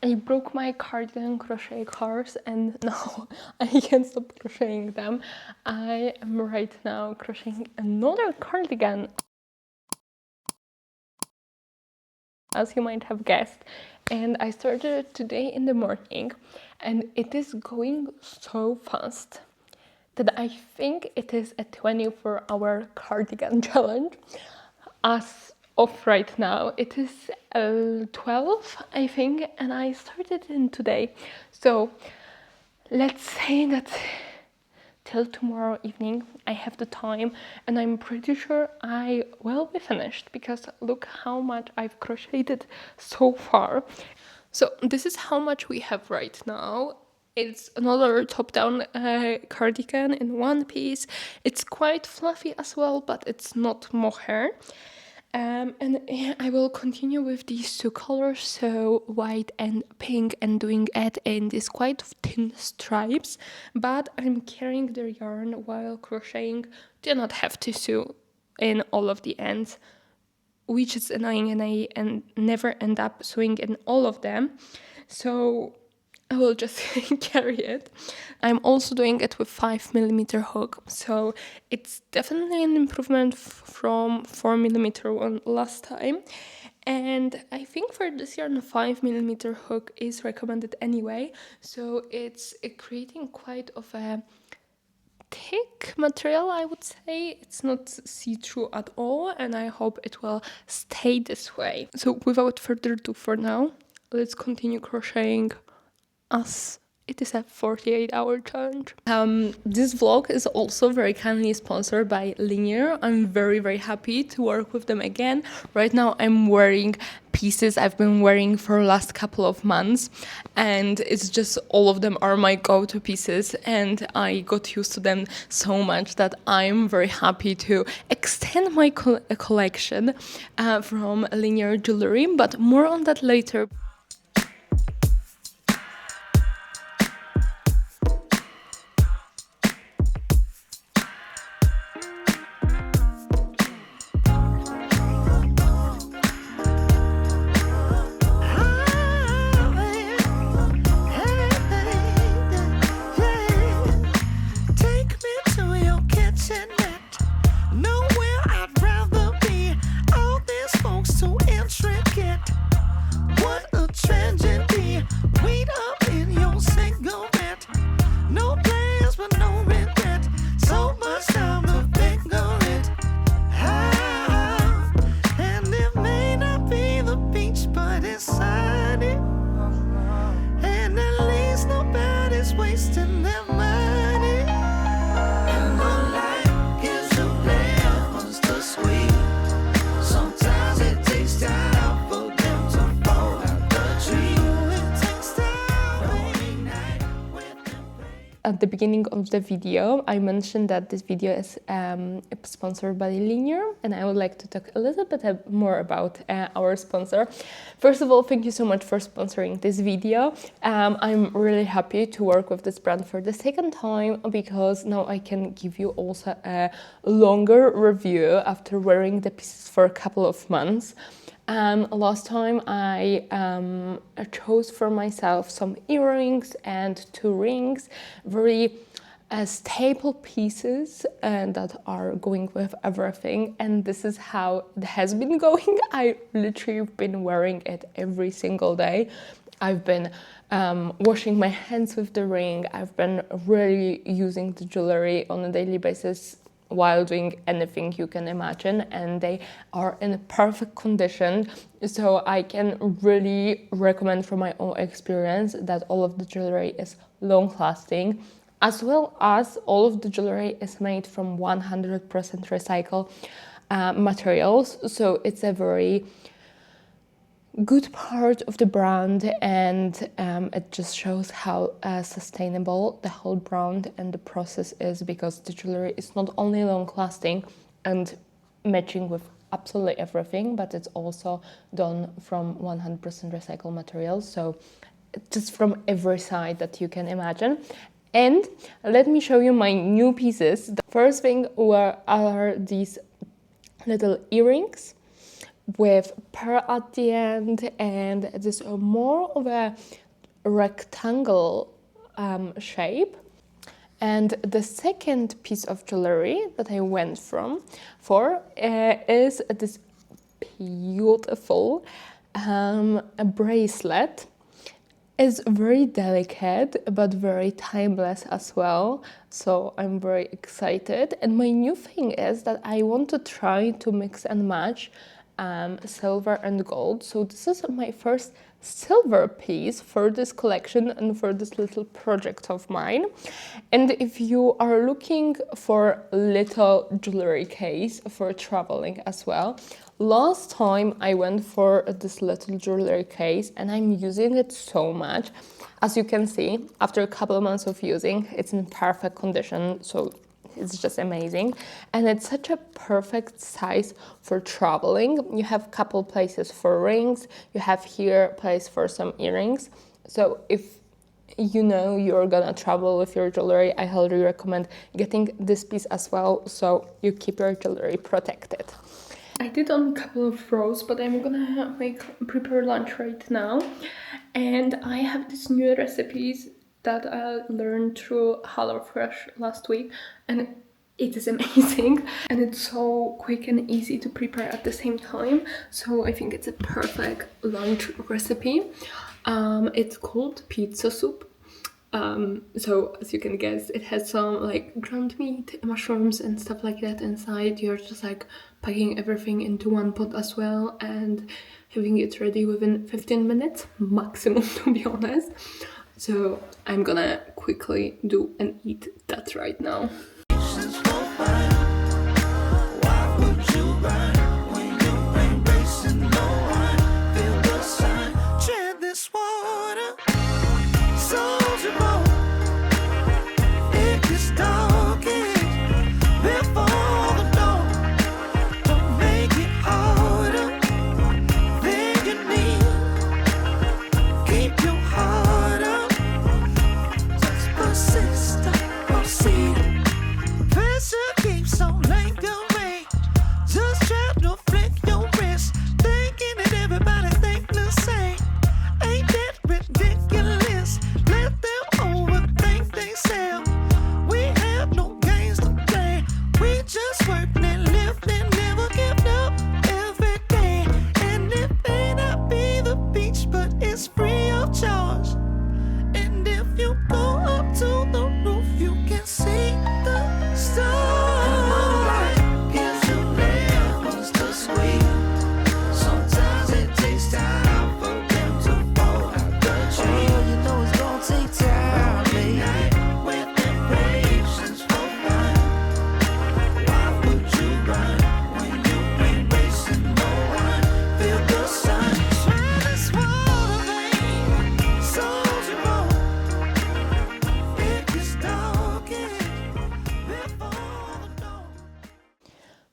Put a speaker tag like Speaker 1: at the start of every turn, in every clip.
Speaker 1: I broke my cardigan crochet course and now I can't stop crocheting them. I am right now crocheting another cardigan, as you might have guessed, and I started it today in the morning, and it is going so fast that I think it is a 24-hour cardigan challenge. As of right now, it is 12, I think, and I started in today. So let's say that till tomorrow evening I have the time, and I'm pretty sure I will be finished because look how much I've crocheted so far. So this is how much we have right now. It's another top-down cardigan in one piece. It's quite fluffy as well, but it's not mohair. And I will continue with these two colors, so white and pink, and doing it in these quite thin stripes. But I'm carrying the yarn while crocheting. Do not have to sew in all of the ends, which is annoying, and I never end up sewing in all of them. So I will just carry it. I'm also doing it with 5mm hook, so it's definitely an improvement from 4mm one last time. And I think for this yarn, 5mm hook is recommended anyway, so it's creating quite of a thick material, I would say. It's not see-through at all, and I hope it will stay this way. So without further ado, for now, let's continue crocheting as it is a 48-hour challenge. This vlog is also very kindly sponsored by Linjer. I'm very happy to work with them again. Right now I'm wearing pieces I've been wearing for the last couple of months, and it's just all of them are my go-to pieces, and I got used to them so much that I'm very happy to extend my collection from Linjer Jewelry, but more on that later. At the beginning of the video, I mentioned that this video is sponsored by Linjer, and I would like to talk a little bit more about our sponsor. First of all, thank you so much for sponsoring this video. I'm really happy to work with this brand for the second time, because now I can give you also a longer review after wearing the pieces for a couple of months. Last time I chose for myself some earrings and 2 rings, very staple pieces that are going with everything, and this is how it has been going. I literally have been wearing it every single day. I've been washing my hands with the ring. I've been really using the jewelry on a daily basis while doing anything you can imagine, and they are in perfect condition, so I can really recommend from my own experience that all of the jewelry is long lasting, as well as all of the jewelry is made from 100% recycled materials, so it's a very good part of the brand, and it just shows how sustainable the whole brand and the process is, because the jewelry is not only long lasting and matching with absolutely everything, but it's also done from 100% recycled materials, so just from every side that you can imagine. And let me show you my new pieces. The first thing are these little earrings. with pearl at the end, and this is more of a rectangle shape. And the second piece of jewelry that I went for is this beautiful a bracelet. It's very delicate but very timeless as well, so I'm very excited. And my new thing is that I want to try to mix and match silver and gold. So this is my first silver piece for this collection and for this little project of mine. And if you are looking for a little jewelry case for traveling as well, last time I went for this little jewelry case and I'm using it so much. As you can see, after a couple of months of using, it's in perfect condition, so it's just amazing. And it's such a perfect size for traveling. You have a couple places for rings, you have here a place for some earrings. So if you know you're gonna travel with your jewelry, I highly recommend getting this piece as well, so you keep your jewelry protected. I did on a couple of rows, but I'm gonna prepare lunch right now. And I have these new recipes that I learned through HelloFresh last week, and it is amazing. And it's so quick and easy to prepare at the same time. So I think it's a perfect lunch recipe. It's called pizza soup. So as you can guess, it has some like ground meat, mushrooms and stuff like that inside. You're just like packing everything into one pot as well and having it ready within 15 minutes maximum, to be honest. So I'm gonna quickly do and eat that right now.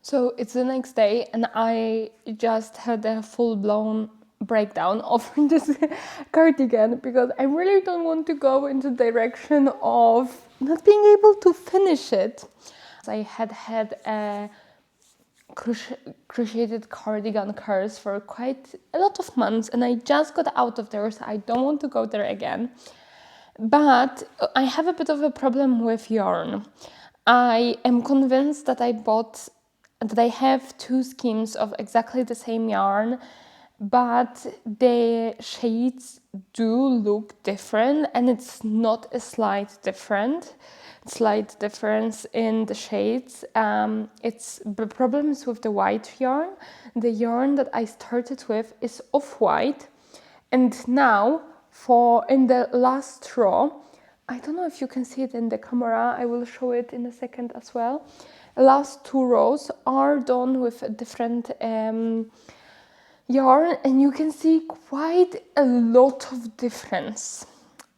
Speaker 1: So it's the next day and I just had a full-blown breakdown of this cardigan because I really don't want to go in the direction of not being able to finish it. I had a crocheted cardigan course for quite a lot of months and I just got out of there, so I don't want to go there again. But I have a bit of a problem with yarn. I am convinced that I have two schemes of exactly the same yarn, but the shades do look different and it's not a slight difference in the shades. It's the problems with the white yarn. The yarn that I started with is off-white, and now in the last row, I don't know if you can see it in the camera, I will show it in a second as well. The last two rows are done with a different yarn and you can see quite a lot of difference.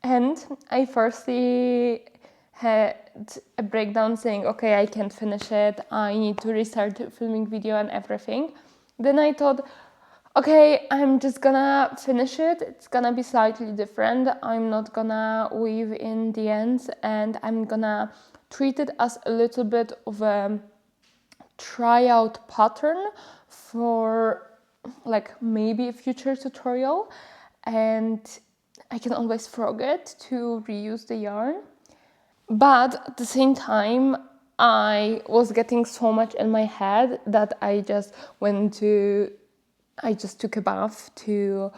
Speaker 1: And I firstly had a breakdown saying, okay, I can't finish it, I need to restart filming video and everything. Then I thought, okay, I'm just gonna finish it, it's gonna be slightly different, I'm not gonna weave in the ends and I'm gonna treat it as a little bit of a tryout pattern for like maybe a future tutorial, and I can always forget to reuse the yarn. But at the same time, I was getting so much in my head that I just took a bath to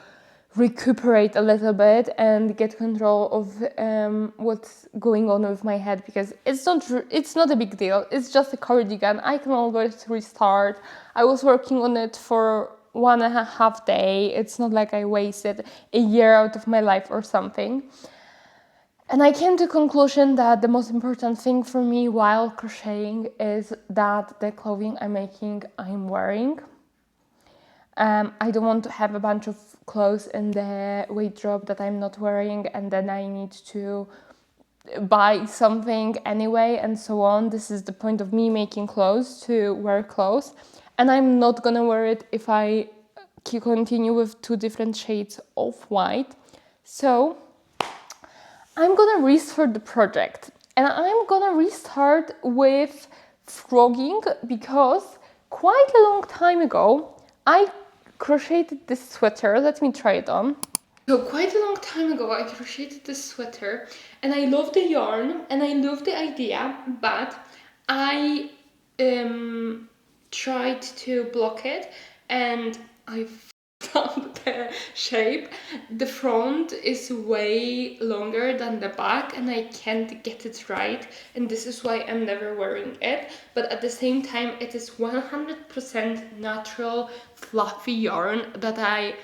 Speaker 1: recuperate a little bit and get control of what's going on with my head, because it's not a big deal. It's just a cardigan. I can always restart. I was working on it for 1.5 days. It's not like I wasted a year out of my life or something. And I came to the conclusion that the most important thing for me while crocheting is that the clothing I'm wearing. I don't want to have a bunch of clothes in the wardrobe that I'm not wearing, and then I need to buy something anyway and so on. This is the point of me making clothes, to wear clothes. And I'm not gonna wear it if I continue with 2 different shades of white. So I'm gonna restart the project, and I'm gonna restart with frogging, because quite a long time ago I crocheted this sweater. Let me try it on. So quite a long time ago I crocheted this sweater, and I love the yarn and I love the idea, but I tried to block it and I found the shape. The front is way longer than the back and I can't get it right, and this is why I'm never wearing it. But at the same time, it is 100% natural fluffy yarn that I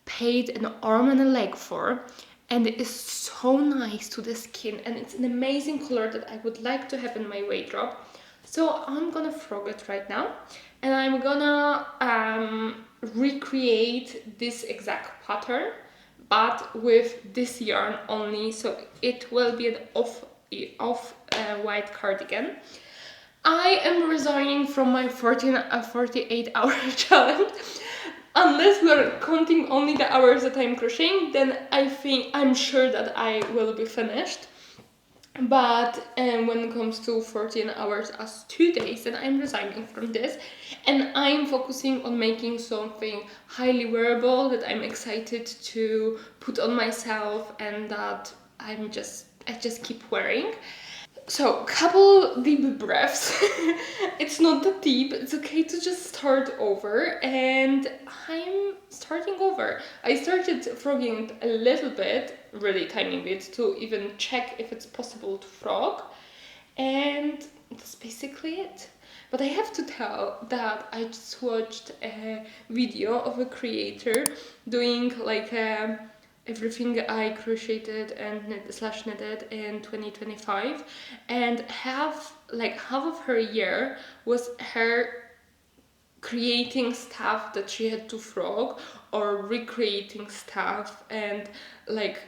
Speaker 1: paid an arm and a leg for, and it is so nice to the skin, and it's an amazing color that I would like to have in my wardrobe. So I'm gonna frog it right now, and I'm gonna recreate this exact pattern but with this yarn only, so it will be an off white cardigan. I am resigning from my 48-hour challenge. Unless we are counting only the hours that I'm crocheting, then I'm sure that I will be finished. But when it comes to 14 hours as 2 days, then I'm resigning from this, and I'm focusing on making something highly wearable that I'm excited to put on myself and that I just keep wearing. So, couple deep breaths. It's not that deep, it's okay to just start over, and I'm starting over. I started frogging a little bit, really tiny bit, to even check if it's possible to frog, and that's basically it. But I have to tell that I just watched a video of a creator doing like everything I crocheted and knitted in 2025, and half of her year was her creating stuff that she had to frog, or recreating stuff and like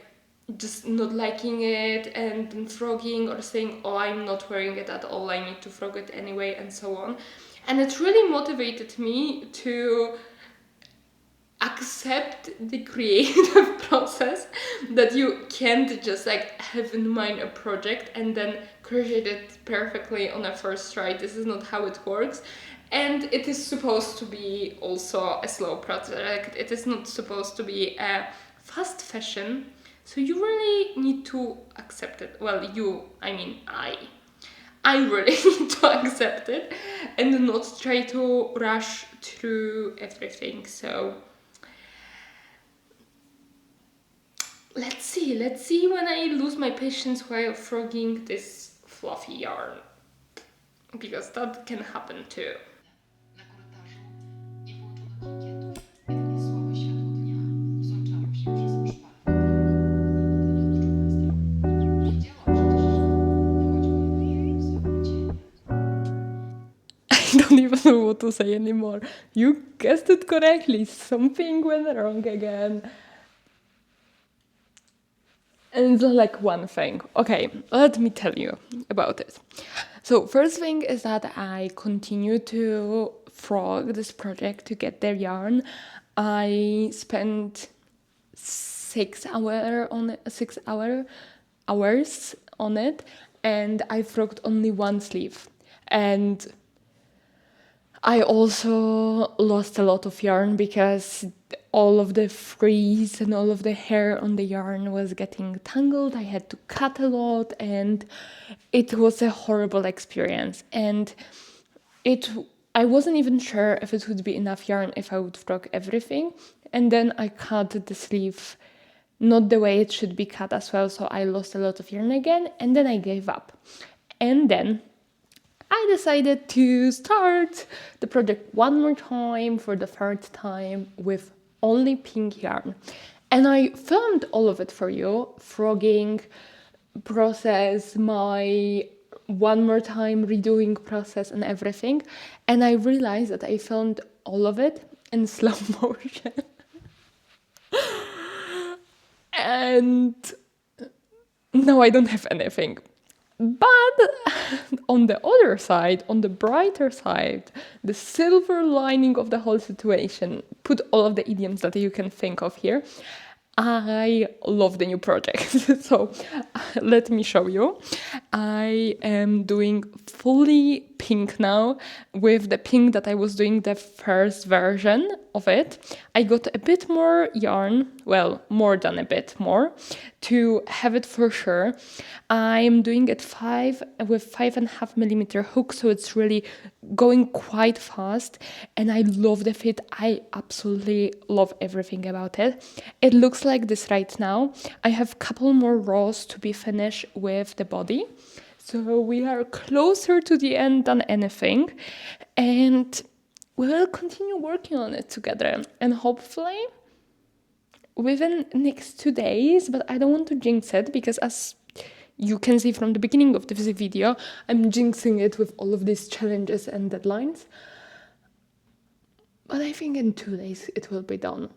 Speaker 1: just not liking it and then frogging, or saying, oh, I'm not wearing it at all, I need to frog it anyway, and so on. And it really motivated me to accept the creative process, that you can't just like have in mind a project and then crochet it perfectly on a first try. This is not how it works, and it is supposed to be also a slow project. It is not supposed to be a fast fashion, so you really need to accept it. Well, I really need to accept it and not try to rush through everything. So let's see when I lose my patience while frogging this fluffy yarn, because that can happen too. I don't even know what to say anymore. You guessed it correctly. Something went wrong again. And it's like one thing. Okay, let me tell you about it. So first thing is that I continue to frog this project to get their yarn. I spent 6 hours on it, and I frogged only one sleeve. And I also lost a lot of yarn because all of the frizz and all of the hair on the yarn was getting tangled. I had to cut a lot, and it was a horrible experience. And it I wasn't even sure if it would be enough yarn if I would frock everything. And then I cut the sleeve not the way it should be cut as well, so I lost a lot of yarn again, and then I gave up. And then I decided to start the project one more time for the third time with only pink yarn. And I filmed all of it for you, frogging process, my one more time redoing process and everything. And I realized that I filmed all of it in slow motion. And now I don't have anything. But on the other side, on the brighter side, the silver lining of the whole situation, put all of the idioms that you can think of here. I love the new project. So let me show you. I am doing fully pink now with the pink that I was doing the first version of it. I got a bit more yarn, well, more than a bit more, to have it for sure. I'm doing it with 5.5mm hook, so it's really going quite fast, and I love the fit. I absolutely love everything about it. It looks like this right now. I have a couple more rows to be finished with the body, so we are closer to the end than anything, and we will continue working on it together, and hopefully within next 2 days. But I don't want to jinx it, because as you can see from the beginning of this video, I'm jinxing it with all of these challenges and deadlines. But I think in 2 days it will be done.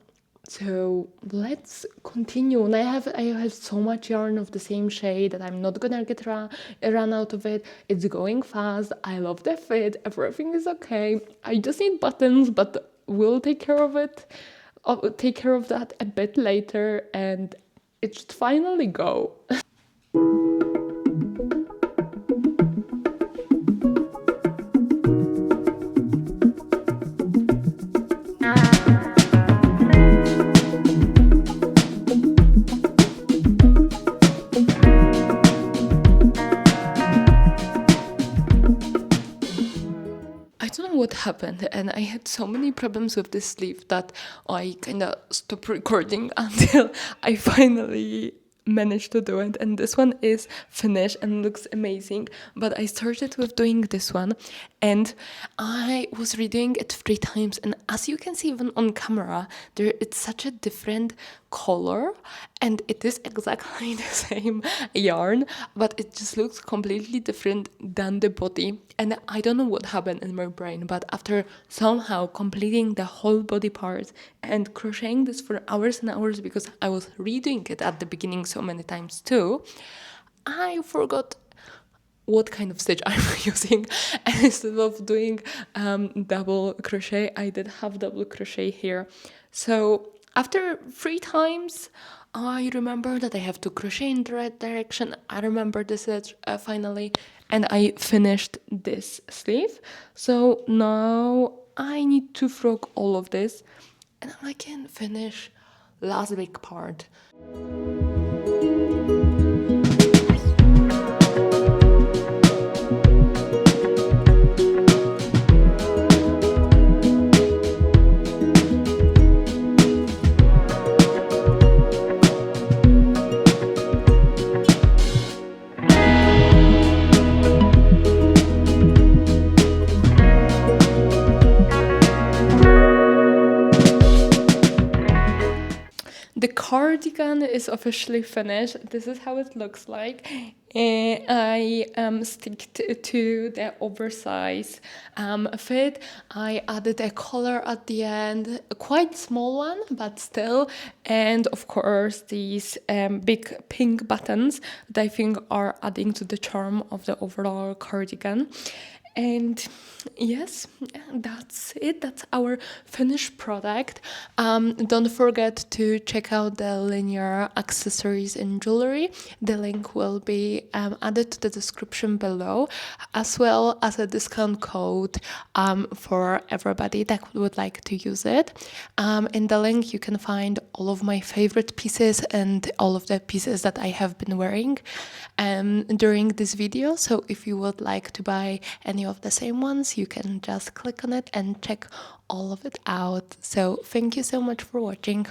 Speaker 1: So let's continue. And I have so much yarn of the same shade that I'm not gonna get run out of it. It's going fast. I love the fit. Everything is okay. I just need buttons, but we'll take care of it. I'll take care of that a bit later, and it should finally go. What happened, and I had so many problems with this sleeve that I kind of stopped recording until I finally managed to do it. And this one is finished and looks amazing, but I started with doing this one and I was redoing it 3 times, and as you can see even on camera, it's such a different color, and it is exactly the same yarn, but it just looks completely different than the body. And I don't know what happened in my brain, but after somehow completing the whole body part and crocheting this for hours and hours, because I was redoing it at the beginning so many times too, I forgot what kind of stitch I'm using. And instead of doing double crochet, I did half double crochet here. So after 3 times, I remember that I have to crochet in the right direction. I remember the stitch finally, and I finished this sleeve. So now I need to frock all of this, and I can finish last big part. The cardigan is officially finished. This is how it looks like. I stick to the oversized fit. I added a collar at the end, a quite small one, but still. And of course, these big pink buttons that I think are adding to the charm of the overall cardigan. And yes, that's it. That's our finished product. Don't forget to check out the Linjer accessories and jewelry. The link will be added to the description below, as well as a discount code for everybody that would like to use it. In the link, you can find all of my favorite pieces and all of the pieces that I have been wearing during this video. So if you would like to buy any of the same ones, you can just click on it and check all of it out. So thank you so much for watching.